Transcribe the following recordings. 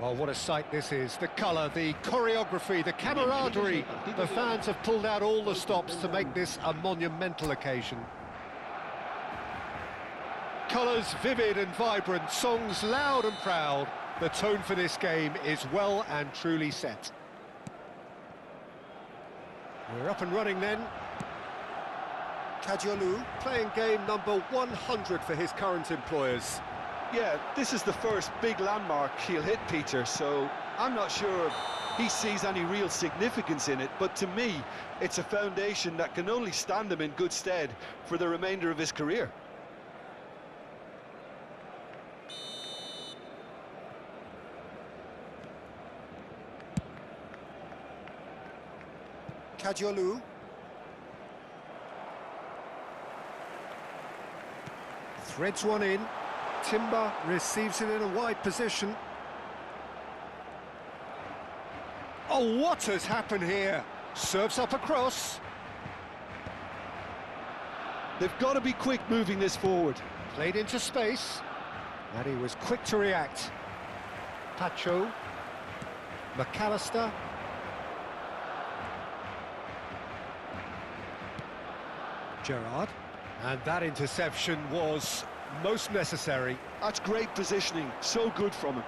Oh, what a sight this is. The colour, the choreography, the camaraderie. The fans have pulled out all the stops to make this a monumental occasion. Colours vivid and vibrant, songs loud and proud. The tone for this game is well and truly set. We're up and running then. Kadiolu playing game number 100 for his current employers. Yeah, this is the first big landmark he'll hit, Peter, so I'm not sure he sees any real significance in it, but to me, it's a foundation that can only stand him in good stead for the remainder of his career. Kadiolu. Threads one in. Timber receives it in a wide position. Oh, what has happened here? Serves up across. They've got to be quick moving this forward. Played into space. And he was quick to react. Pacho. McAllister. Gerrard. And that interception was most necessary. That's great positioning, so good from him.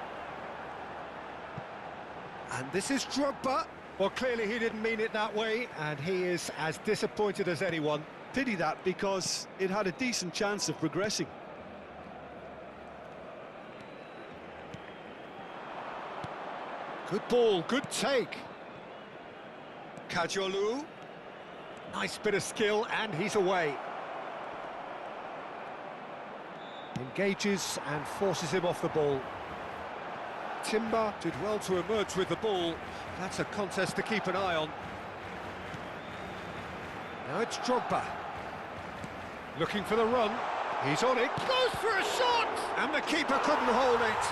And this is Drogba. Well, clearly he didn't mean it that way, and he is as disappointed as anyone. Pity that, because it had a decent chance of progressing. Good ball, good take. Kadiolu. Nice bit of skill, and he's away. Engages and forces him off the ball. Timber did well to emerge with the ball. That's a contest to keep an eye on. Now it's Drogba. Looking for the run. He's on it. Goes for a shot! And the keeper couldn't hold it.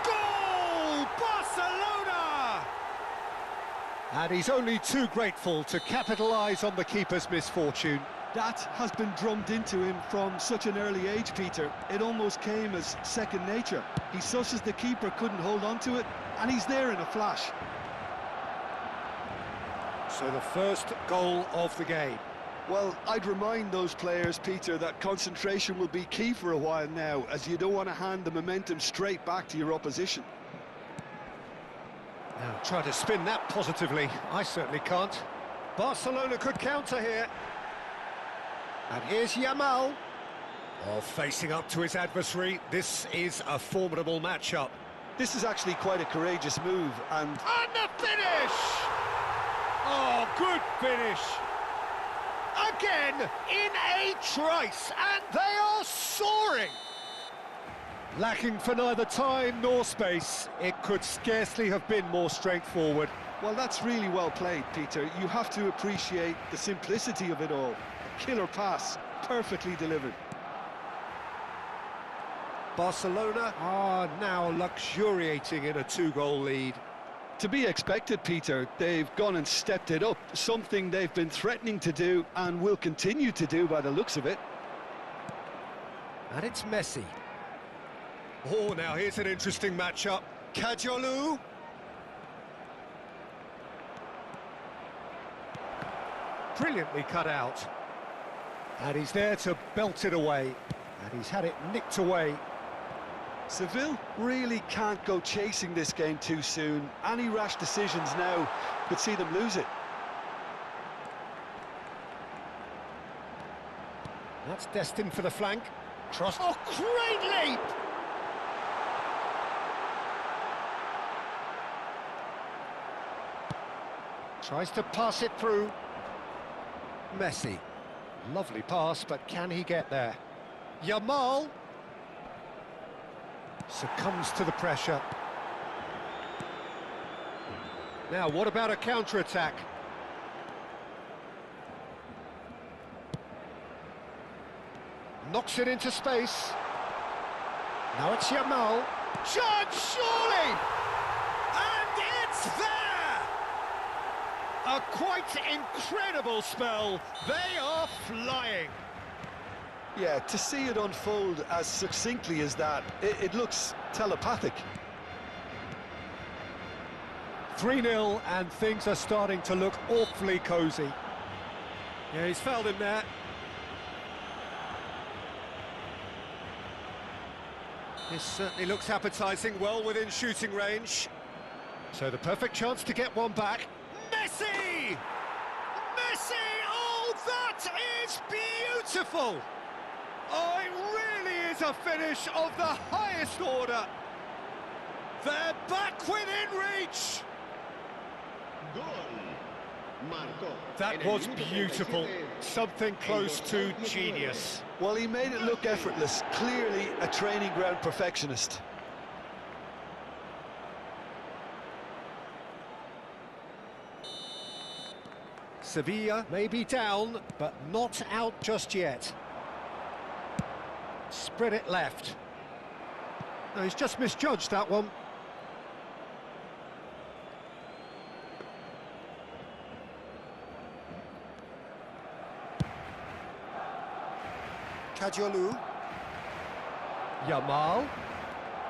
Goal! Barcelona! And he's only too grateful to capitalise on the keeper's misfortune. That has been drummed into him from such an early age, Peter. It almost came as second nature. He susses the keeper couldn't hold on to it, and he's there in a flash. So the first goal of the game. Well, I'd remind those players, Peter, that concentration will be key for a while now, as you don't want to hand the momentum straight back to your opposition. Now, try to spin that positively. I certainly can't. Barcelona could counter here. And here's Yamal. Oh, facing up to his adversary. This is a formidable matchup. This is actually quite a courageous move, and the finish! Oh, good finish. Again, in a trice, and they are soaring. Lacking for neither time nor space, it could scarcely have been more straightforward. well, that's really well played, Peter. You have to appreciate the simplicity of it all. Killer pass, perfectly delivered. Barcelona are now luxuriating in a two-goal lead. To be expected, Peter. They've gone and stepped it up, something they've been threatening to do and will continue to do by the looks of it. And it's Messi. Oh, now here's an interesting matchup. Kadiolu. Brilliantly cut out. And he's there to belt it away. And he's had it nicked away. Seville really can't go chasing this game too soon. Any rash decisions now could see them lose it. That's destined for the flank. Cross. Oh, great leap! Tries to pass it through. Messi. Lovely pass, but can he get there? Yamal succumbs to the pressure. Now, what about a counter-attack? Knocks it into space. Now it's Yamal. Chance, surely! And it's there! A quite incredible spell. They are flying. Yeah, to see it unfold as succinctly as that, it looks telepathic. 3-0, and things are starting to look awfully cosy. Yeah, he's fouled him there. This certainly looks appetising, well within shooting range. So the perfect chance to get one back. Messi! Messi! Oh, that is beautiful! Oh, it really is a finish of the highest order. They're back within reach. That was beautiful. Something close to genius. Well, he made it look effortless. Clearly a training ground perfectionist. Sevilla may be down, but not out just yet. Spread it left. No, he's just misjudged that one. Kadiolu. Yamal.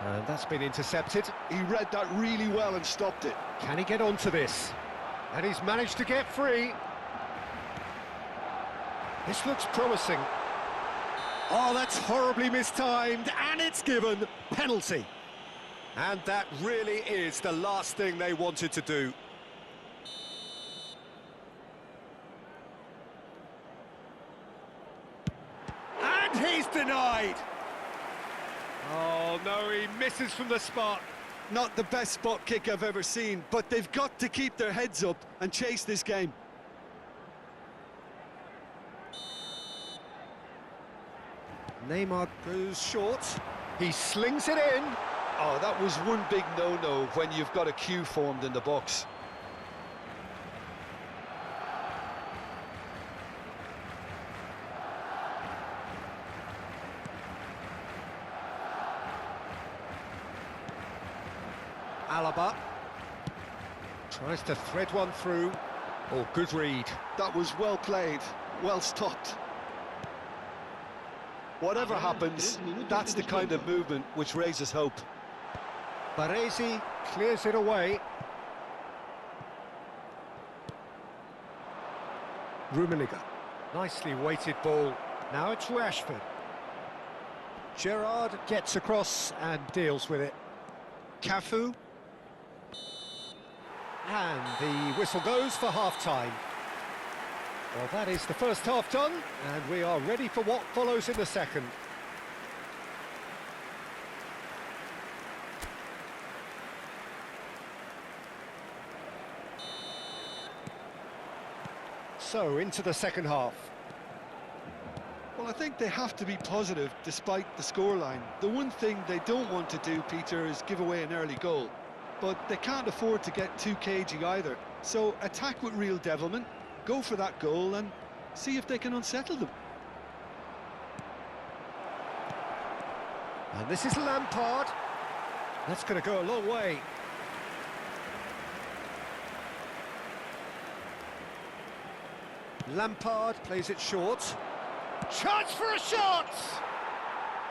And that's been intercepted. He read that really well and stopped it. Can he get onto this? And he's managed to get free. This looks promising. Oh, that's horribly mistimed, and it's given penalty. And that really is the last thing they wanted to do. And he's denied. Oh, no, he misses from the spot. Not the best spot kick I've ever seen, but they've got to keep their heads up and chase this game. Neymar goes short. He slings it in. Oh, that was one big no-no when you've got a queue formed in the box. Alaba tries to thread one through. Oh, good read. That was well played, well stopped. Whatever happens, that's the kind of movement which raises hope. Baresi clears it away. Rummenigge, nicely weighted ball. Now it's Rashford. Gerrard gets across and deals with it. Cafu. And the whistle goes for half-time. Well, that is the first half done, and we are ready for what follows in the second. So, into the second half. Well, I think they have to be positive despite the scoreline. The one thing they don't want to do, Peter, is give away an early goal. But they can't afford to get too cagey either. So attack with real devilment, go for that goal and see if they can unsettle them. And this is Lampard. That's going to go a long way. Lampard plays it short. Chance for a shot!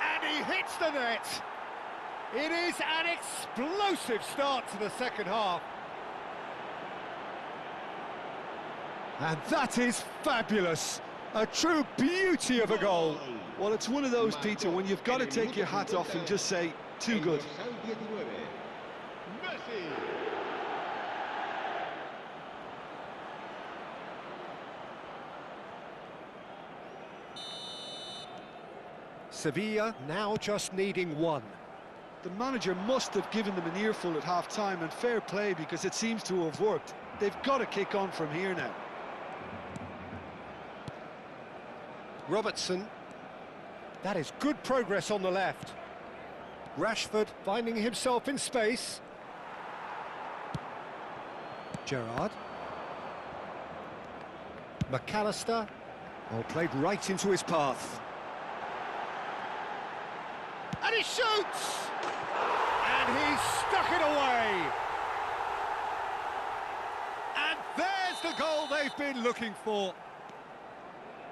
And he hits the net. It is an explosive start to the second half. And that is fabulous. A true beauty of a goal. Well, it's one of those, Peter, when you've got to take your hat off and just say, too good. Sevilla now just needing one. The manager must have given them an earful at half-time, and fair play because it seems to have worked. They've got to kick on from here now. Robertson. That is good progress on the left. Rashford finding himself in space. Gerrard. McAllister. Oh, played right into his path. And he shoots! And he's stuck it away! And there's the goal they've been looking for.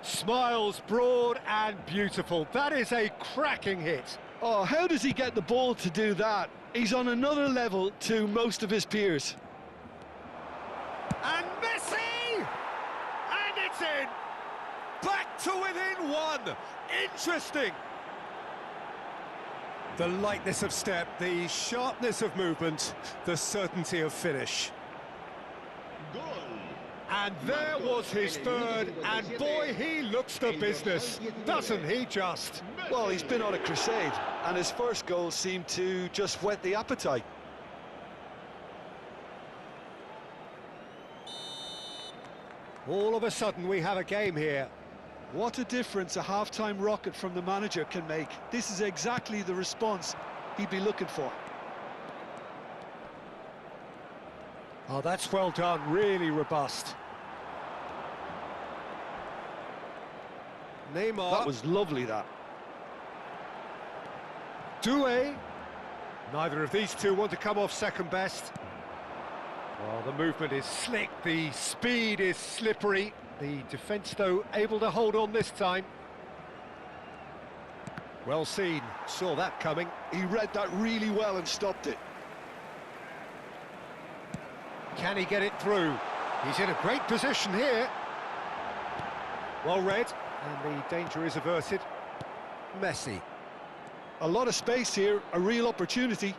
Smiles broad and beautiful. That is a cracking hit. Oh, how does he get the ball to do that? He's on another level to most of his peers. It's in! Back to within one! Interesting! The lightness of step, the sharpness of movement, the certainty of finish. And there was his third, and boy, he looks the business, doesn't he just? Well, he's been on a crusade, and his first goal seemed to just whet the appetite. All of a sudden we have a game here. What a difference a half-time rocket from the manager can make. This is exactly the response he'd be looking for. Oh, that's well done, really robust. Neymar. That was lovely, that. Doué. Neither of these two want to come off second best. Well, the movement is slick, the speed is slippery. The defence, though, able to hold on this time. Well seen, saw that coming. He read that really well and stopped it. Can he get it through? He's in a great position here. Well read, and the danger is averted. Messi. A lot of space here, a real opportunity.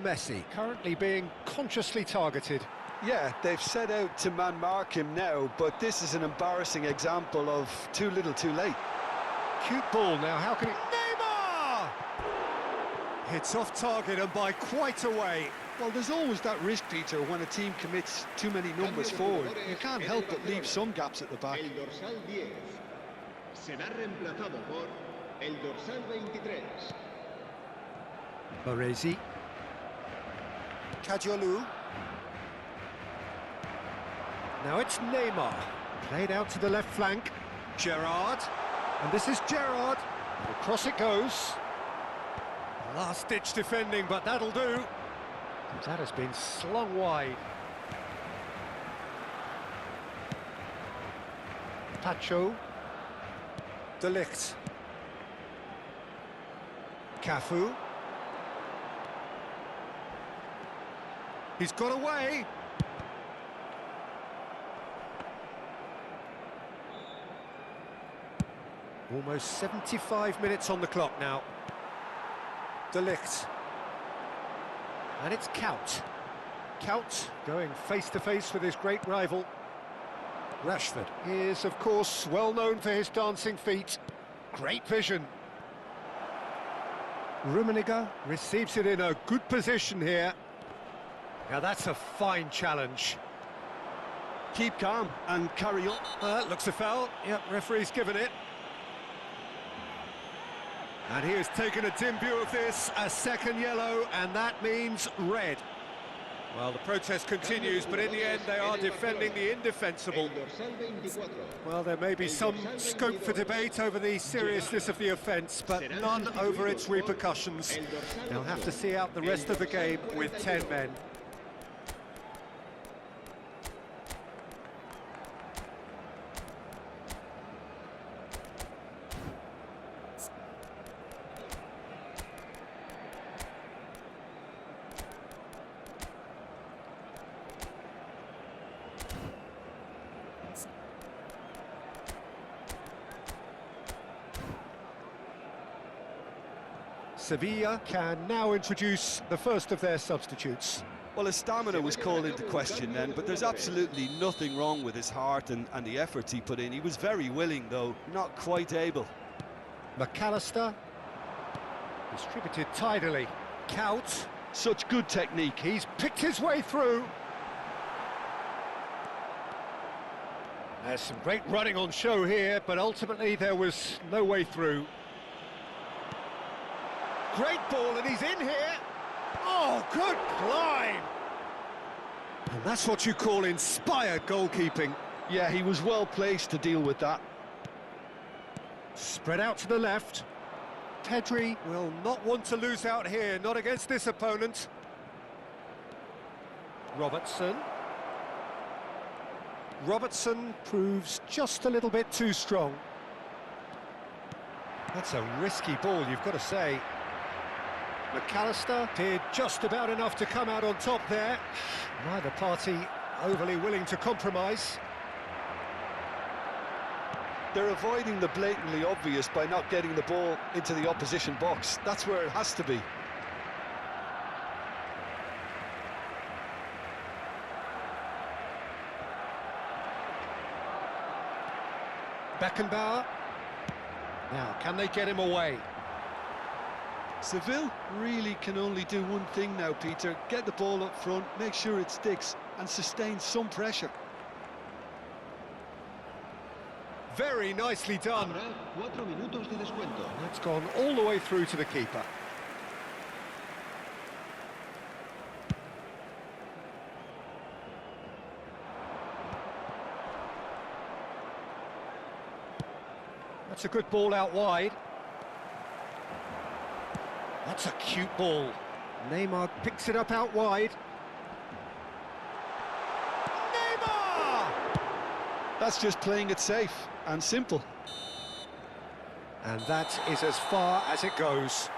Messi, currently being consciously targeted. Yeah, they've set out to man-mark him now, but this is an embarrassing example of too little too late. Cute ball now, how can he... Neymar! Hits off target and by quite a way. Well, there's always that risk, Peter, when a team commits too many numbers forward. You can't help but leave some gaps at the back. El dorsal 10 será reemplazado por el dorsal 23. Baresi. Kajolu. Now it's Neymar. Played out to the left flank. Gerrard. And this is Gerrard. And across it goes. Last-ditch defending, but that'll do. That has been slung wide. Pacho. De Ligt. Cafu. He's got away. Almost 75 minutes on the clock now. De Ligt. And it's Kout. Kout going face-to-face with his great rival. Rashford is, of course, well known for his dancing feet. Great vision. Rummenigge receives it in a good position here. Now that's a fine challenge. Keep calm and carry on. Looks a foul. Yep, referee's given it. And he has taken a dim view of this, a second yellow, and that means red. Well, the protest continues, but in the end they are defending the indefensible. Well, there may be some scope for debate over the seriousness of the offence, but none over its repercussions. They'll have to see out the rest of the game with 10 men. Sevilla can now introduce the first of their substitutes. Well, his stamina was called into question then, but there's absolutely nothing wrong with his heart and the efforts he put in. He was very willing, though, not quite able. McAllister. Distributed tidily. Kout. Such good technique. He's picked his way through. There's some great running on show here, but ultimately there was no way through. Great ball, and he's in here. Oh, good climb! And that's what you call inspired goalkeeping. Yeah, he was well placed to deal with that. Spread out to the left. Pedri will not want to lose out here, not against this opponent. Robertson. Robertson proves just a little bit too strong. That's a risky ball, you've got to say. McAllister did just about enough to come out on top there. Neither party overly willing to compromise. They're avoiding the blatantly obvious by not getting the ball into the opposition box. That's where it has to be. Beckenbauer. Now, can they get him away? Seville really can only do one thing now, Peter. Get the ball up front, make sure it sticks, and sustain some pressure. Very nicely done. Habrá 4 minutos de descuento. That's gone all the way through to the keeper. That's a good ball out wide. That's a cute ball. Neymar picks it up out wide. Neymar! That's just playing it safe and simple. And that is as far as it goes.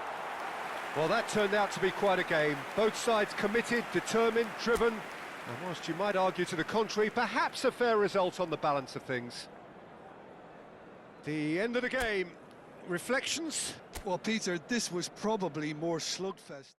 Well, that turned out to be quite a game. Both sides committed, determined, driven. And whilst you might argue to the contrary, perhaps a fair result on the balance of things. The end of the game. Reflections? Well, Peter, this was probably more slugfest.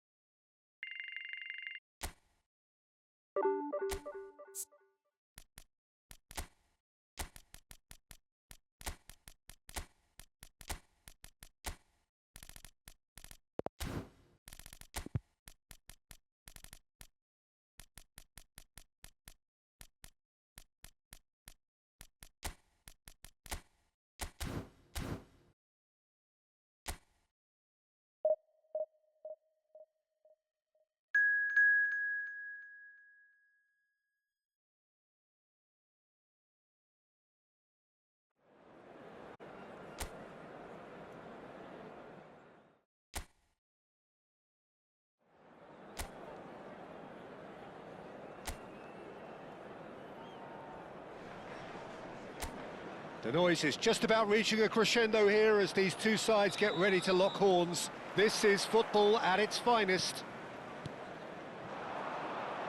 The noise is just about reaching a crescendo here as these two sides get ready to lock horns. This is football at its finest.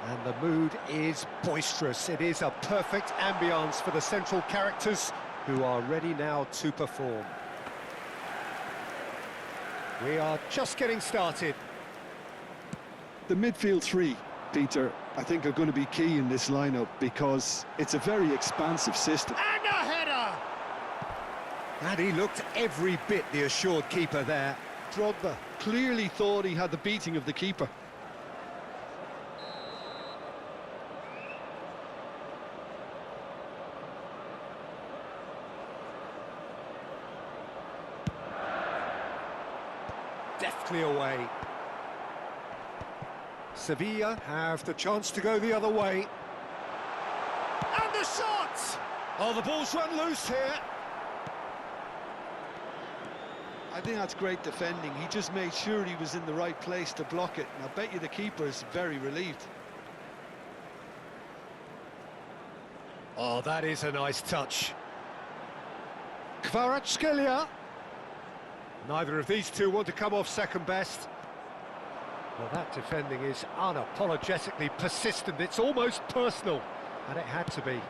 And the mood is boisterous. It is a perfect ambience for the central characters who are ready now to perform. We are just getting started. The midfield three, Peter, I think are going to be key in this lineup because it's a very expansive system. And a header! And he looked every bit the assured keeper there. Drogba clearly thought he had the beating of the keeper. Deftly away. Sevilla have the chance to go the other way. And the shot! Oh, the ball's run loose here. I think that's great defending. He just made sure he was in the right place to block it. And I bet you the keeper is very relieved. Oh, that is a nice touch. Kvaratskhelia. Neither of these two want to come off second best. Well, that defending is unapologetically persistent. It's almost personal, and it had to be.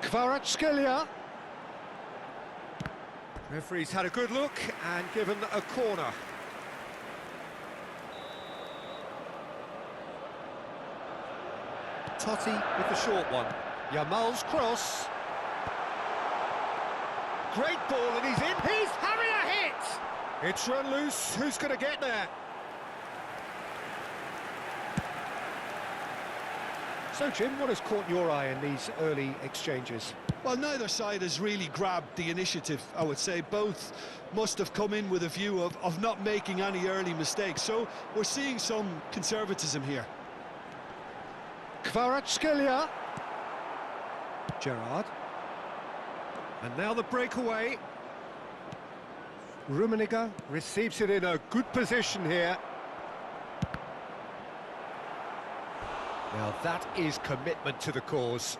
Kvaratskhelia. Referee's had a good look and given a corner. Totti with the short one. Yamal's cross. Great ball and he's in. He's having a hit! It's run loose. Who's going to get there? So, Jim, what has caught your eye in these early exchanges? Well, neither side has really grabbed the initiative, I would say. Both must have come in with a view of not making any early mistakes. So we're seeing some conservatism here. Kvaratskhelia. Gerrard. And now the breakaway. Rummenigge receives it in a good position here. Now that is commitment to the cause.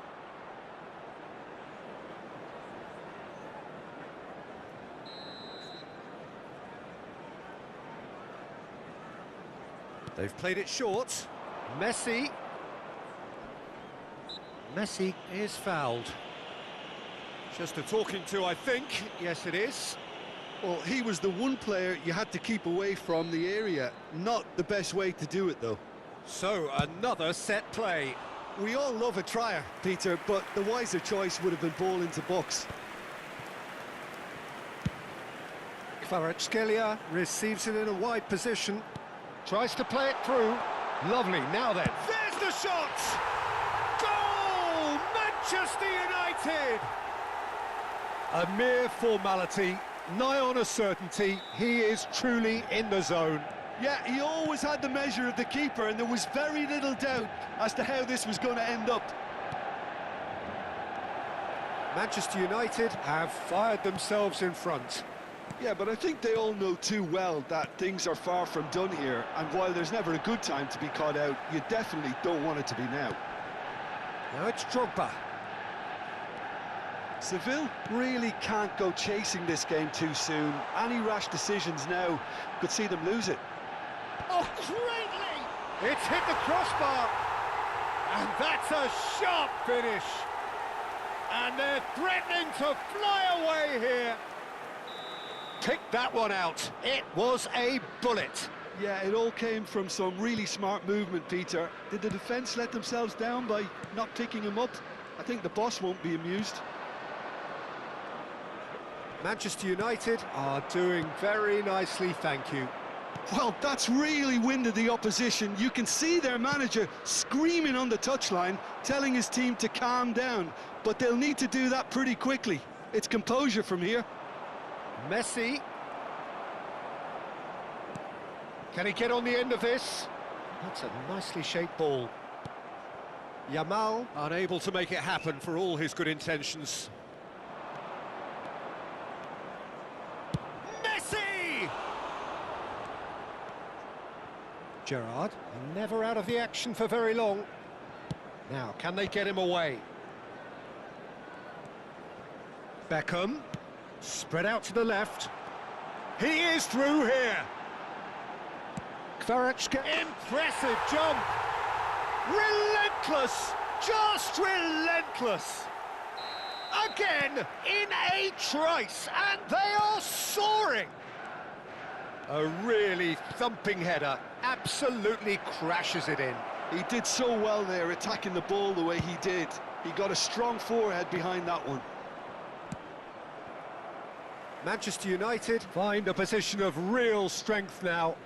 They've played it short. Messi is fouled. Just a talking to, I think. Yes, it is. Well, he was the one player you had to keep away from the area. Not the best way to do it, though. So, another set play. We all love a trier, Peter, but the wiser choice would have been ball into box. Kvaratskhelia receives it in a wide position. Tries to play it through. Lovely, now then. There's the shot! Goal! Manchester United! A mere formality, nigh on a certainty. He is truly in the zone. Yeah, he always had the measure of the keeper, and there was very little doubt as to how this was going to end up. Manchester United have fired themselves in front. Yeah, but I think they all know too well that things are far from done here, and while there's never a good time to be caught out, you definitely don't want it to be now. Now it's Drogba. Seville really can't go chasing this game too soon. Any rash decisions now could see them lose it. Oh, greatly! It's hit the crossbar. And that's a sharp finish. And they're threatening to fly away here. Pick that one out. It was a bullet. Yeah, it all came from some really smart movement, Peter. Did the defence let themselves down by not picking him up? I think the boss won't be amused. Manchester United are doing very nicely, thank you. Well, that's really winded the opposition. You can see their manager screaming on the touchline, telling his team to calm down. But they'll need to do that pretty quickly. It's composure from here. Messi. Can he get on the end of this? That's a nicely shaped ball. Yamal unable to make it happen for all his good intentions. Messi! Gerrard, never out of the action for very long. Now, can they get him away? Beckham, spread out to the left. He is through here. Kvaratskhelia, impressive jump. Relentless, just relentless. Again, in a trice, and they are soaring. A really thumping header, absolutely crashes it in. He did so well there, attacking the ball the way he did. He got a strong forehead behind that one. Manchester United find a position of real strength now.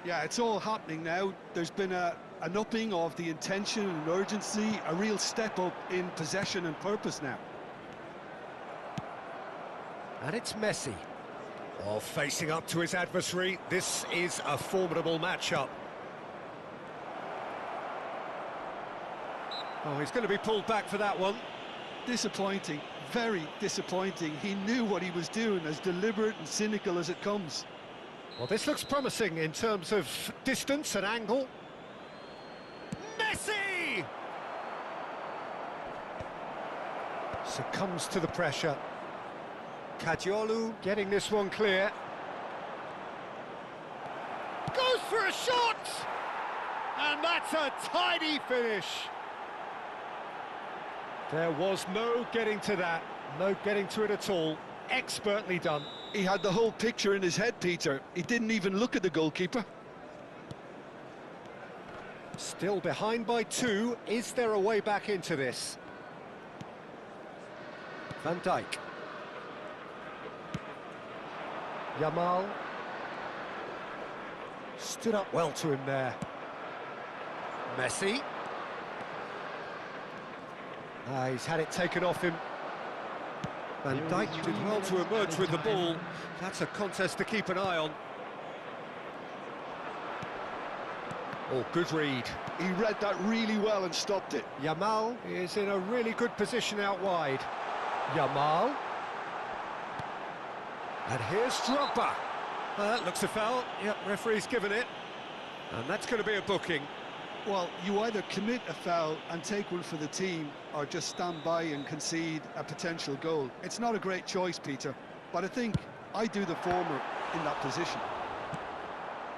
Yeah, it's all happening now. There's been an upping of the intention and urgency, a real step up in possession and purpose now. And it's Messi. Oh, facing up to his adversary, this is a formidable matchup. Oh, he's going to be pulled back for that one. Disappointing, very disappointing. He knew what he was doing, as deliberate and cynical as it comes. Well, this looks promising in terms of distance and angle. Messi! Succumbs to the pressure. Kadiolu getting this one clear. Goes for a shot! And that's a tidy finish. There was no getting to that, no getting to it at all. Expertly done. He had the whole picture in his head, Peter. He didn't even look at the goalkeeper. Still behind by 2. Is there a way back into this? Van Dijk. Yamal. Stood up well to him there. Messi. He's had it taken off him. Van Dijk did well to emerge with the ball. That's a contest to keep an eye on. Oh, good read. He read that really well and stopped it. Yamal is in a really good position out wide. Yamal. And here's Drogba. That looks a foul. Yep, referee's given it. And that's going to be a booking. Well, you either commit a foul and take one for the team, or just stand by and concede a potential goal. It's not a great choice, Peter, but I think I do the former in that position.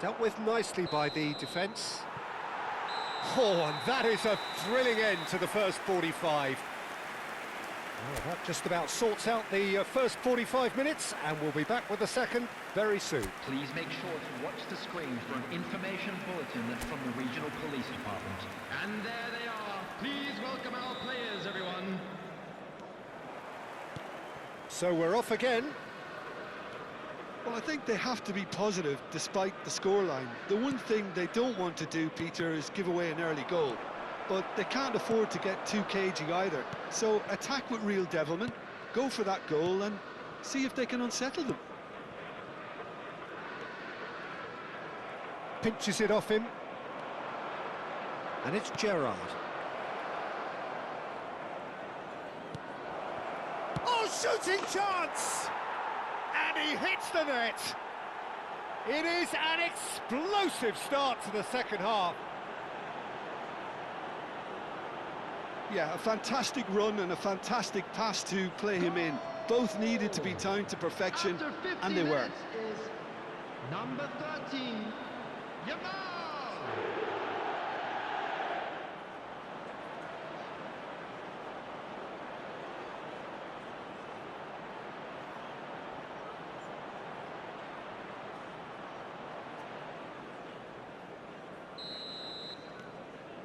Dealt with nicely by the defence. Oh, and that is a thrilling end to the first 45. Well, that just about sorts out the first 45 minutes, and we'll be back with the second very soon. Please make sure to watch the screen for an information bulletin from the regional police department. And there they are. Please welcome our players, everyone. So we're off again. Well, I think they have to be positive despite the scoreline. The one thing they don't want to do, Peter, is give away an early goal. But they can't afford to get too cagey either. So attack with real devilment, go for that goal and see if they can unsettle them. Pinches it off him. And it's Gerrard. Oh, shooting chance! And he hits the net. It is an explosive start to the second half. Yeah, a fantastic run and a fantastic pass to play him in. Both needed to be timed to perfection, and they were. Is number 13, Yamal.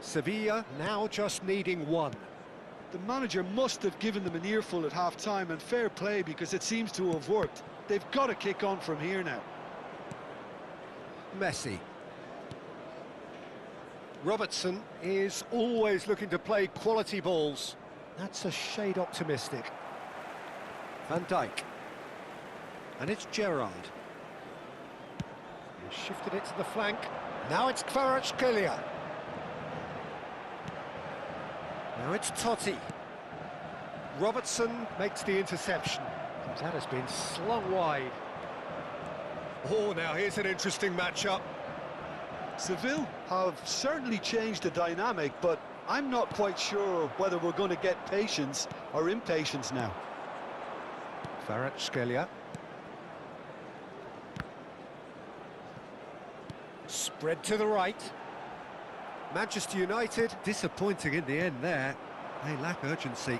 Sevilla now just needing one. The manager must have given them an earful at half-time, and fair play because it seems to have worked. They've got to kick on from here now. Messi. Robertson is always looking to play quality balls. That's a shade optimistic. Van Dijk. And it's Gerrard. He shifted it to the flank. Now it's Kvaratskhelia. Now it's Totti. Robertson makes the interception. That has been slung wide. Oh, now here's an interesting matchup. Seville have certainly changed the dynamic, but I'm not quite sure whether we're going to get patience or impatience now. Kvaratskhelia. Spread to the right. Manchester United disappointing in the end there. They lack urgency.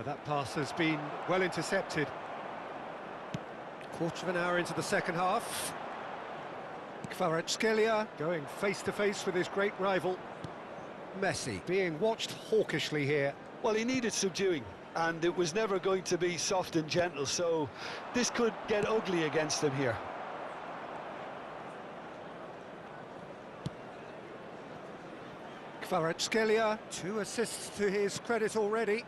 That pass has been well intercepted. Quarter of an hour into the second half. Kvaratskhelia going face-to-face with his great rival. Messi being watched hawkishly here. Well, he needed subduing, and it was never going to be soft and gentle, so this could get ugly against him here. Kvaratskhelia, 2 assists to his credit already.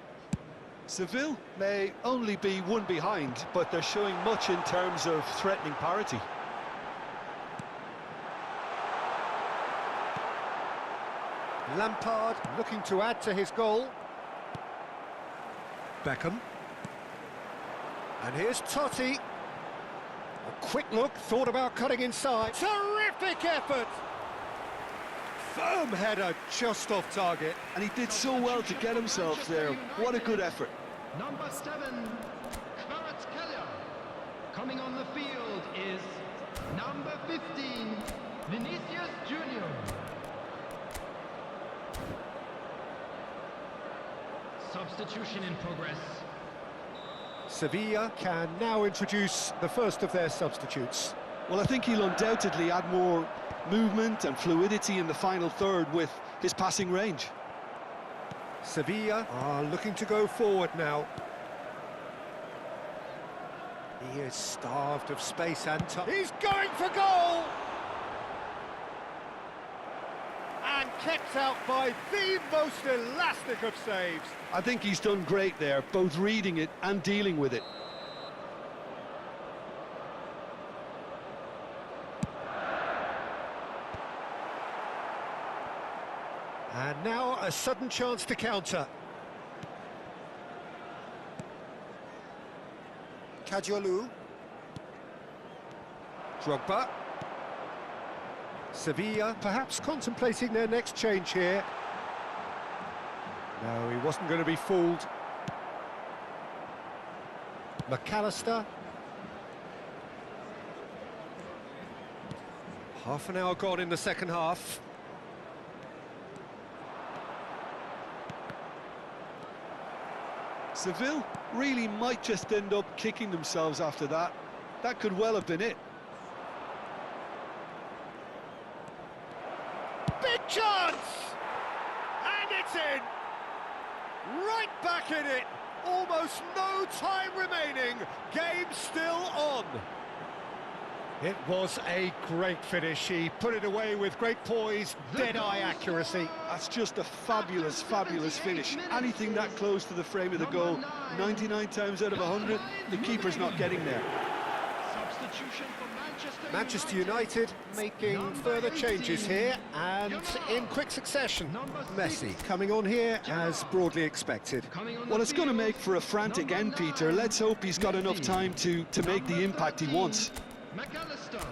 Seville may only be one behind, but they're showing much in terms of threatening parity. Lampard looking to add to his goal. Beckham. And here's Totti. A quick look, thought about cutting inside. Terrific effort! Firm header just off target. And he did so well to get himself there. What a good effort. Number 7, Kvaratskhelia. Coming on the field is number 15, Vinicius Junior. Substitution in progress. Sevilla can now introduce the first of their substitutes. Well, I think he'll undoubtedly add more movement and fluidity in the final third with his passing range. Sevilla are looking to go forward now. He is starved of space and time. He's going for goal! And kept out by the most elastic of saves. I think he's done great there, both reading it and dealing with it. And now a sudden chance to counter. Kadiolu. Drogba. Sevilla perhaps contemplating their next change here. No, he wasn't going to be fooled. McAllister. Half an hour gone in the second half. Seville really might just end up kicking themselves after that. That could well have been it. Big chance! And it's in! Right back in it! Almost no time remaining. Game still on. It was a great finish. He put it away with great poise, dead-eye accuracy. That's just a fabulous, fabulous finish. Anything that close to the frame of the goal, 99 times out of 100, the keeper's not getting there. Substitution for Manchester United making further changes here, and in quick succession. Messi coming on here as broadly expected. Well, it's going to make for a frantic end, Peter. Let's hope he's got enough time to make the impact he wants. McAllister.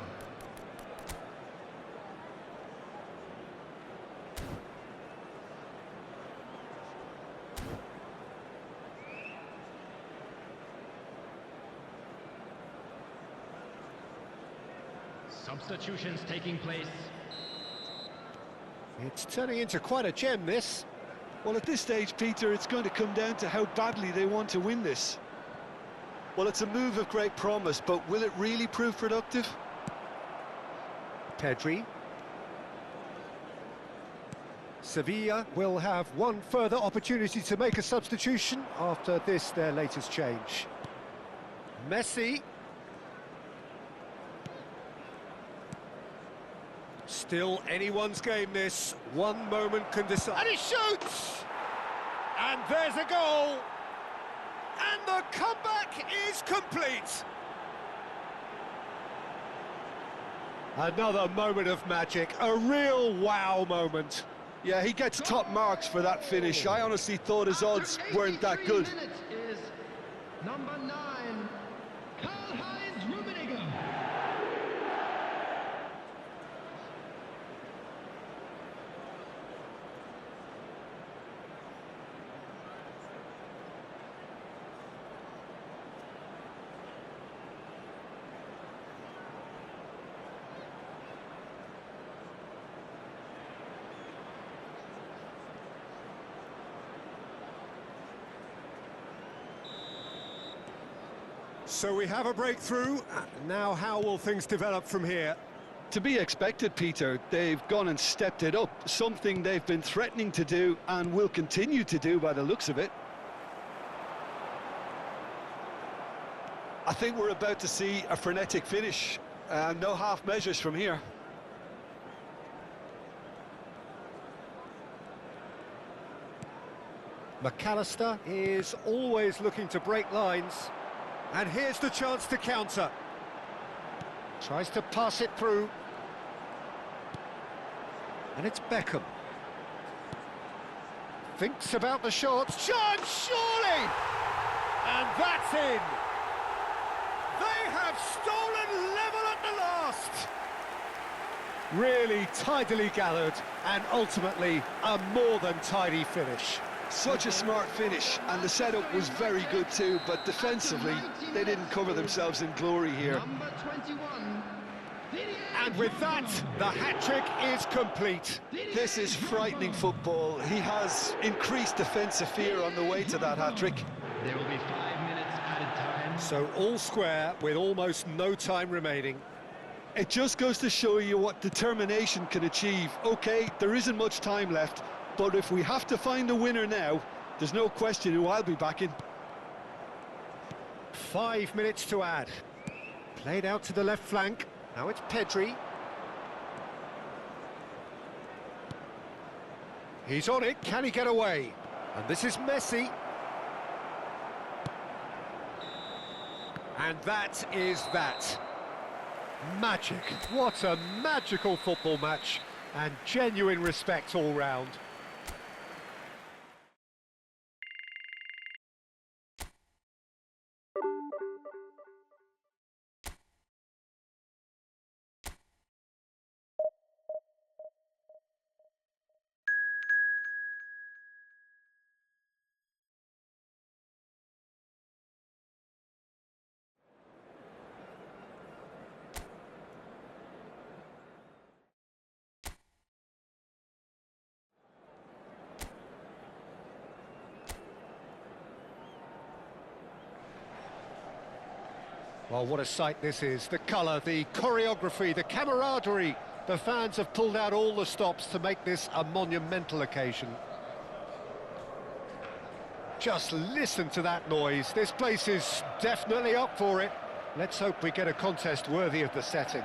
Substitutions taking place. It's turning into quite a gem, this. Well, at this stage, Peter, it's going to come down to how badly they want to win this. Well, it's a move of great promise, but will it really prove productive? Pedri. Sevilla will have one further opportunity to make a substitution after this, their latest change. Messi. Still anyone's game, this. One moment can decide. And he shoots! And there's a goal! And the comeback is complete! Another moment of magic, a real wow moment. Yeah, he gets top marks for that finish. I honestly thought his odds weren't that good. Is number 9, Karl-Heinz Rummenigge. So we have a breakthrough. Now how will things develop from here? To be expected, Peter. They've gone and stepped it up, something they've been threatening to do and will continue to do by the looks of it. I think we're about to see a frenetic finish. No half measures from here. McAllister is always looking to break lines. And here's the chance to counter. Tries to pass it through. And it's Beckham. Thinks about the shots. Chance, surely! And that's in. They have stolen level at the last. Really tidily gathered, and ultimately a more than tidy finish. Such a smart finish, and the setup was very good too, but defensively, they didn't cover themselves in glory here. Number 21. And with that, the hat-trick is complete. This is frightening football. He has increased defensive fear on the way to that hat-trick. There will be 5 minutes added time. So all square with almost no time remaining. It just goes to show you what determination can achieve. Okay, there isn't much time left, but if we have to find a winner now, there's no question who I'll be backing. 5 minutes to add. Played out to the left flank. Now it's Pedri. He's on it. Can he get away? And this is Messi. And that is that. Magic. What a magical football match. And genuine respect all round. Well, what a sight this is. The colour, the choreography, the camaraderie. The fans have pulled out all the stops to make this a monumental occasion. Just listen to that noise. This place is definitely up for it. Let's hope we get a contest worthy of the setting.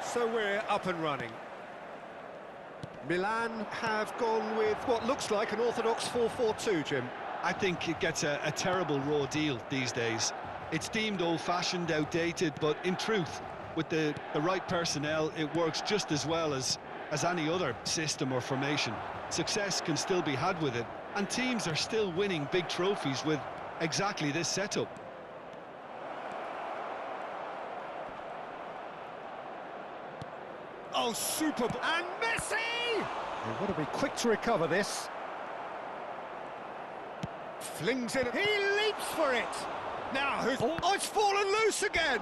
So we're up and running. Milan have gone with what looks like an orthodox 4-4-2, Jim. I think it gets a terrible raw deal these days. It's deemed old-fashioned, outdated, but in truth, with the right personnel, it works just as well as any other system or formation. Success can still be had with it, and teams are still winning big trophies with exactly this setup. Oh, super! And Messi! They've got to be quick to recover this. Flings it. He leaps for it. Now, who's... Oh, it's fallen loose again!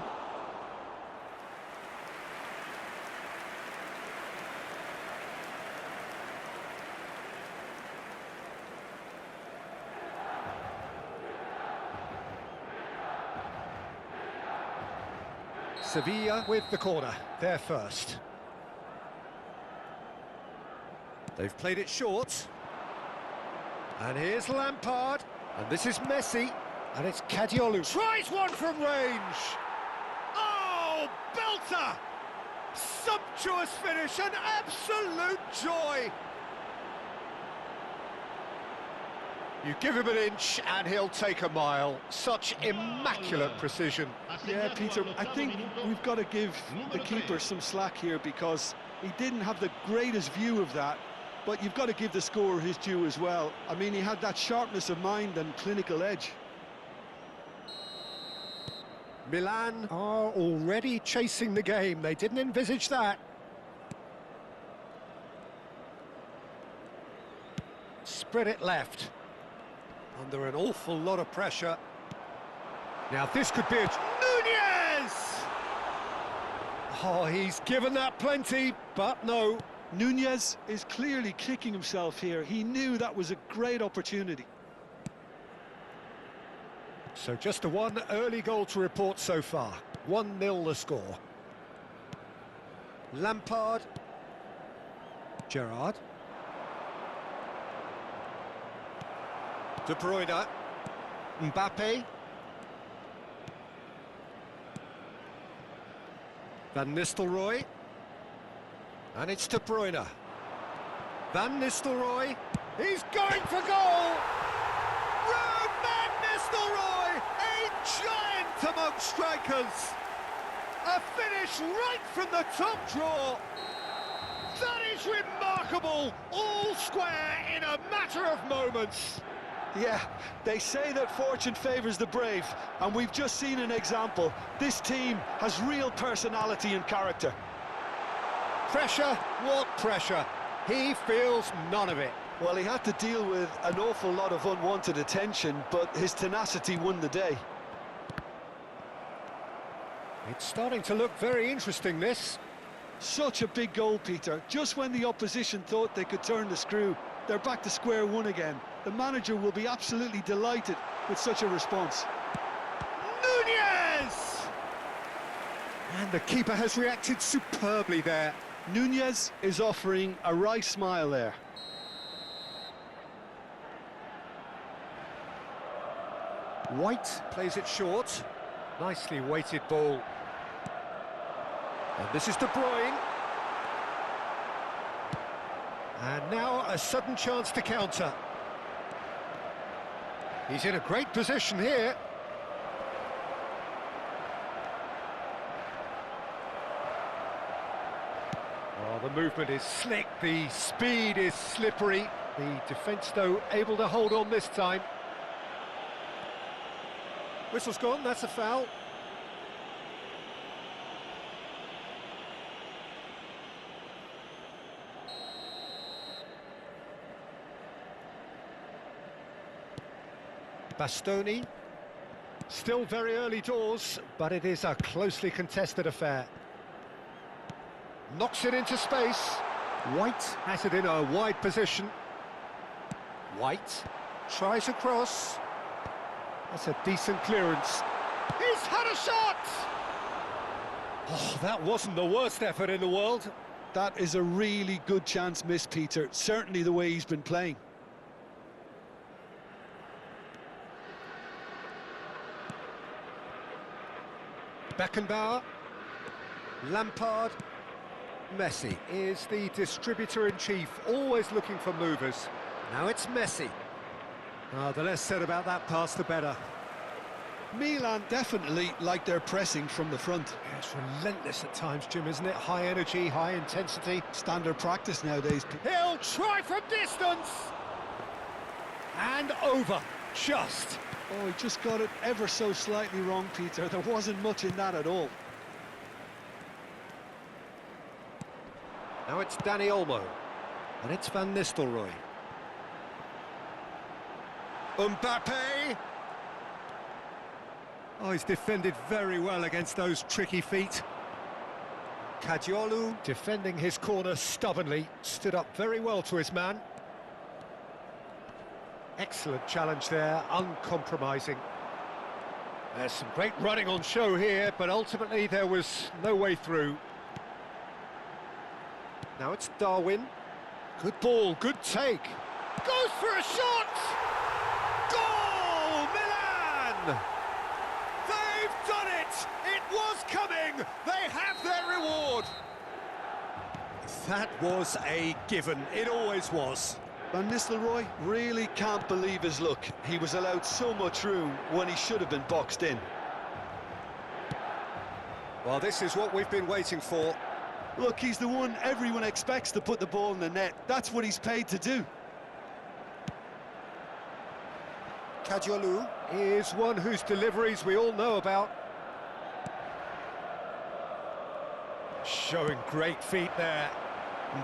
Sevilla with the corner. They're first. They've played it short. And here's Lampard. And this is Messi. And it's Kadiolu. Tries one from range. Oh, belter! Sumptuous finish, an absolute joy. You give him an inch and he'll take a mile. Such immaculate precision. Yeah, Peter, I think we've got to give the keeper some slack here because he didn't have the greatest view of that. But you've got to give the scorer his due as well. I mean, he had that sharpness of mind and clinical edge. Milan are already chasing the game. They didn't envisage that. Spread it left. Under an awful lot of pressure. Now this could be a... Nunez! Oh, he's given that plenty, but no. Nunez is clearly kicking himself here. He knew that was a great opportunity. So just a one early goal to report so far. 1-0 the score. Lampard. Gerrard. De Bruyne. Mbappe. Van Nistelrooy. And it's De Bruyne. Van Nistelrooy. He's going for goal! Van Nistelrooy! A giant among strikers! A finish right from the top draw! That is remarkable! All square in a matter of moments! Yeah, they say that fortune favours the brave, and we've just seen an example. This team has real personality and character. Pressure? What pressure? He feels none of it. Well, he had to deal with an awful lot of unwanted attention, but his tenacity won the day. It's starting to look very interesting, this. Such a big goal, Peter. Just when the opposition thought they could turn the screw, they're back to square one again. The manager will be absolutely delighted with such a response. Nunez! And the keeper has reacted superbly there. Nunez is offering a wry smile there. White plays it short. Nicely weighted ball. And this is De Bruyne. And now a sudden chance to counter. He's in a great position here. Oh, the movement is slick, the speed is slippery. The defence, though, able to hold on this time. Whistle's gone, that's a foul. Bastoni. Still very early doors, but it is a closely contested affair. Knocks it into space. White has it in a wide position. White tries across. That's a decent clearance. He's had a shot! Oh, that wasn't the worst effort in the world. That is a really good chance missed, Peter. Certainly the way he's been playing. Beckenbauer. Lampard. Messi is the distributor-in-chief, always looking for movers. Now it's Messi. The less said about that pass, the better. Milan definitely like their pressing from the front. Yeah, it's relentless at times, Jim, isn't it? High energy, high intensity. Standard practice nowadays. He'll try from distance! And over, just. Oh, he just got it ever so slightly wrong, Peter. There wasn't much in that at all. Now it's Dani Olmo. And it's Van Nistelrooy. Mbappe! Oh, he's defended very well against those tricky feet. Kadiolu, defending his corner stubbornly, stood up very well to his man. Excellent challenge there, uncompromising. There's some great running on show here, but ultimately there was no way through. Now it's Darwin. Good ball, good take. Goes for a shot! Goal, Milan! They've done it! It was coming! They have their reward! That was a given. It always was. Van Nistelrooy really can't believe his luck. He was allowed so much room when he should have been boxed in. Well, this is what we've been waiting for. Look, he's the one everyone expects to put the ball in the net. That's what he's paid to do. Kadiolu is one whose deliveries we all know about. Showing great feet there.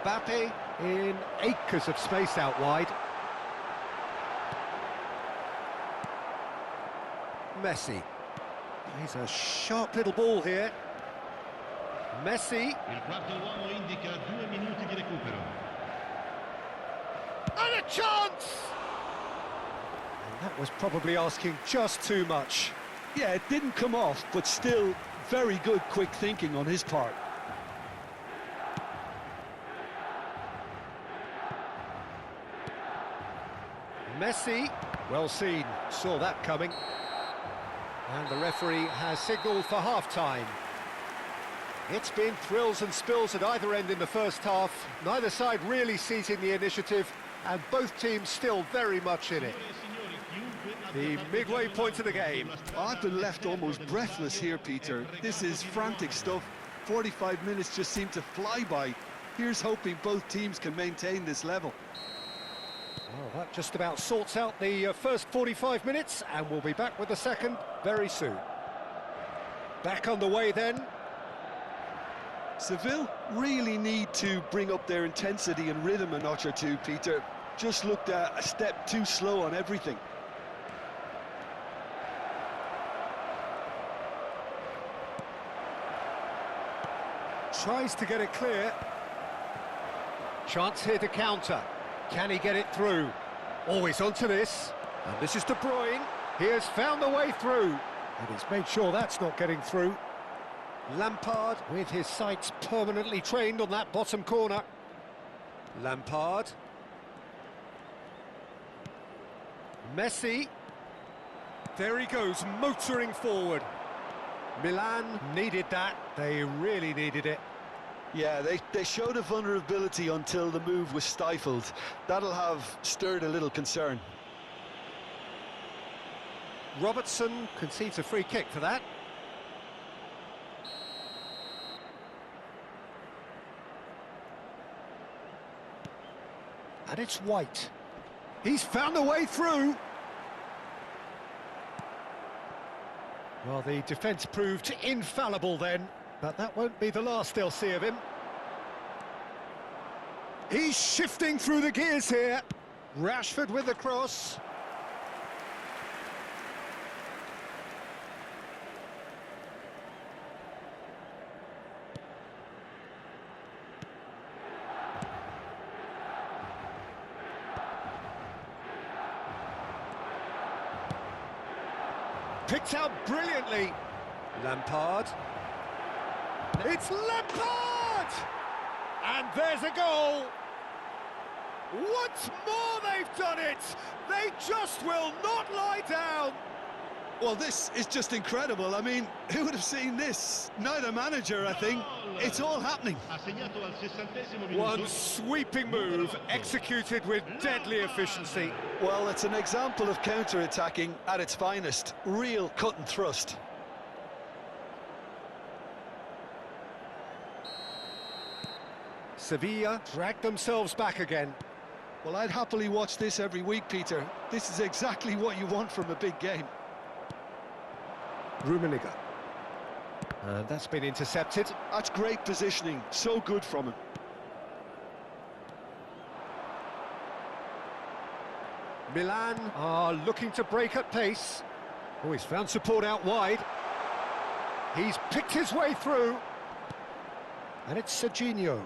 Mbappe in acres of space out wide. Messi. He's a sharp little ball here. Messi. Il quarto uomo indica 2 minuti di recupero. And a chance! And that was probably asking just too much. Yeah, it didn't come off, but still very good quick thinking on his part. Messi, well seen, saw that coming. And the referee has signalled for half-time. It's been thrills and spills at either end in the first half. Neither side really seizing the initiative, and both teams still very much in it. The midway point of the game. I've been left almost breathless here, Peter. This is frantic stuff. 45 minutes just seem to fly by. Here's hoping both teams can maintain this level. Well, that just about sorts out the first 45 minutes, and we'll be back with the second very soon. Back underway then. Seville really need to bring up their intensity and rhythm a notch or two, Peter. Just looked a step too slow on everything. Tries to get it clear. Chance here to counter. Can he get it through? Always onto this. And this is De Bruyne. He has found the way through. And he's made sure that's not getting through. Lampard with his sights permanently trained on that bottom corner. Lampard. Messi. There he goes, motoring forward. Milan needed that. They really needed it. Yeah, they showed a vulnerability until the move was stifled. That'll have stirred a little concern. Robertson concedes a free kick for that. And it's White. He's found a way through. Well, the defence proved infallible then, but that won't be the last they'll see of him. He's shifting through the gears here. Rashford with the cross. picked out brilliantly. Lampard. It's Lampard! And there's a goal. Once more they've done it. They just will not lie down. Well, this is just incredible. I mean, who would have seen this? Neither manager, I think. It's all happening. One sweeping move, executed with deadly efficiency. Well, it's an example of counter-attacking at its finest. Real cut and thrust. Sevilla dragged themselves back again. Well, I'd happily watch this every week, Peter. This is exactly what you want from a big game. Rummenigge. And that's been intercepted. That's great positioning. So good from him. Milan are looking to break at pace. Oh, he's found support out wide. He's picked his way through. And it's Serginho.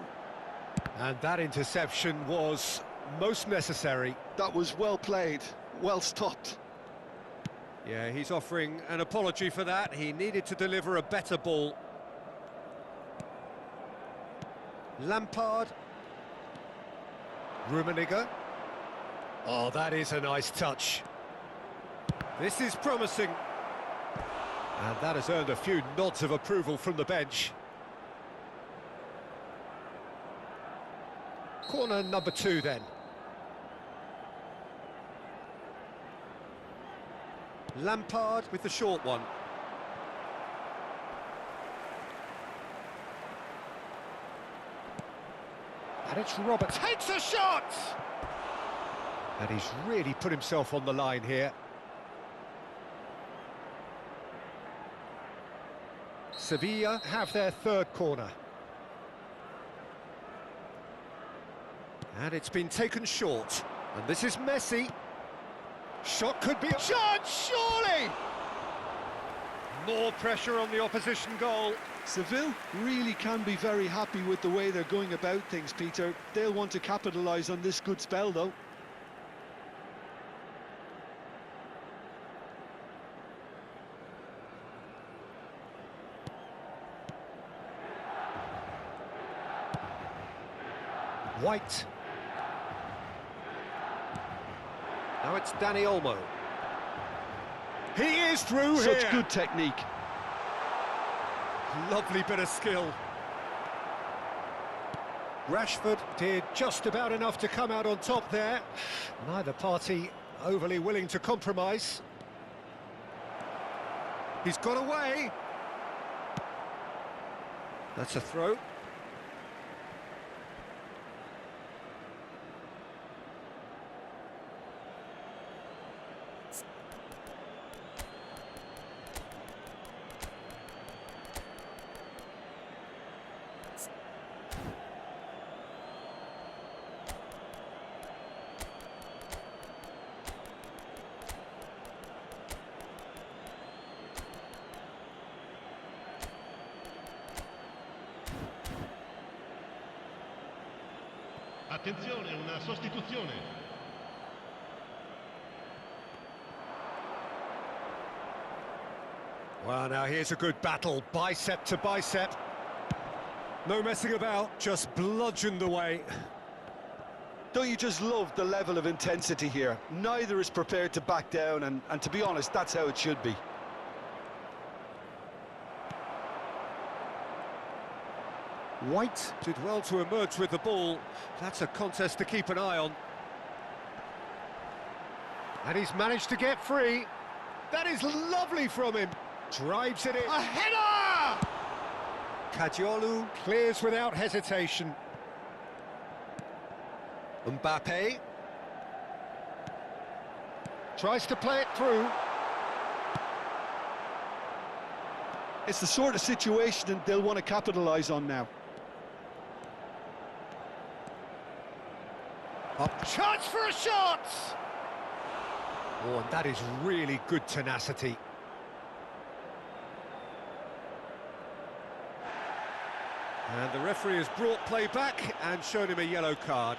And that interception was most necessary. That was well played, well stopped. Yeah, he's offering an apology for that. He needed to deliver a better ball. Lampard. Rummenigge. Oh, that is a nice touch. This is promising. And that has earned a few nods of approval from the bench. Corner number 2 then. Lampard with the short one. And it's Robert. Takes a shot! And he's really put himself on the line here. Sevilla have their third corner. And it's been taken short. And this is Messi. Shot could be a chance, surely! More pressure on the opposition goal. Seville really can be very happy with the way they're going about things, Peter. They'll want to capitalise on this good spell, though. White. Now it's Dani Olmo. He is through here. Such good technique. Lovely bit of skill. Rashford did just about enough to come out on top there. Neither party overly willing to compromise. He's got away. That's a throw. Attenzione, una sostituzione. Well, now here's a good battle, bicep to bicep. No messing about, just bludgeoned away. Don't you just love the level of intensity here? Neither is prepared to back down, and to be honest, that's how it should be. White did well to emerge with the ball. That's a contest to keep an eye on. And he's managed to get free. That is lovely from him. Drives it in. A header! Caggiolu clears without hesitation. Mbappe tries to play it through. It's the sort of situation that they'll want to capitalise on now. Up, chance for a shot! Oh, and that is really good tenacity. And the referee has brought play back and shown him a yellow card.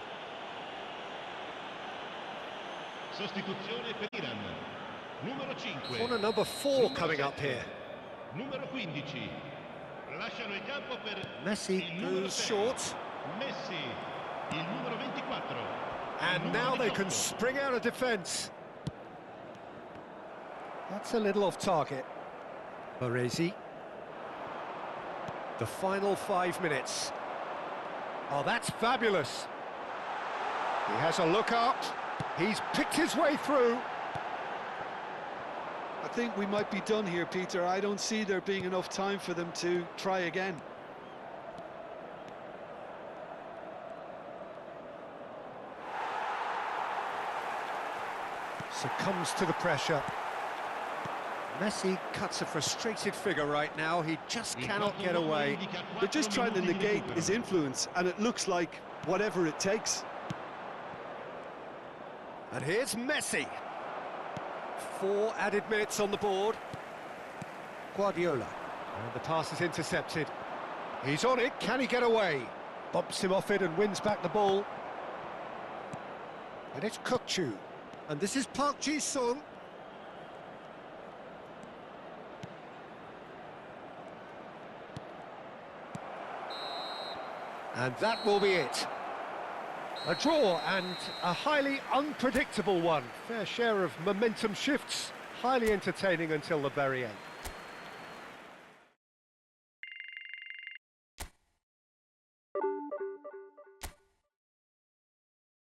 Sostituzione per Iran. Numero 5. Corner number 4 coming up here. Numero 15. Lasciano il campo per Messi il numero goes 6. short. Messi, il numero 24. And Il now numero they can 18. spring out of defence. That's a little off target. Baresi. The final 5 minutes. Oh, that's fabulous. He has a look out. He's picked his way through. I think we might be done here, Peter. I don't see there being enough time for them to try again. Succumbs to the pressure. Messi cuts a frustrated figure right now. He just cannot get away. They're just trying to negate his influence, and it looks like whatever it takes. And here's Messi. 4 added minutes on the board. Guardiola. And the pass is intercepted. He's on it. Can he get away? Bumps him off it and wins back the ball. And it's Kukçu. And this is Park Ji-sung. And that will be it. A draw and a highly unpredictable one. Fair share of momentum shifts. Highly entertaining until the very end.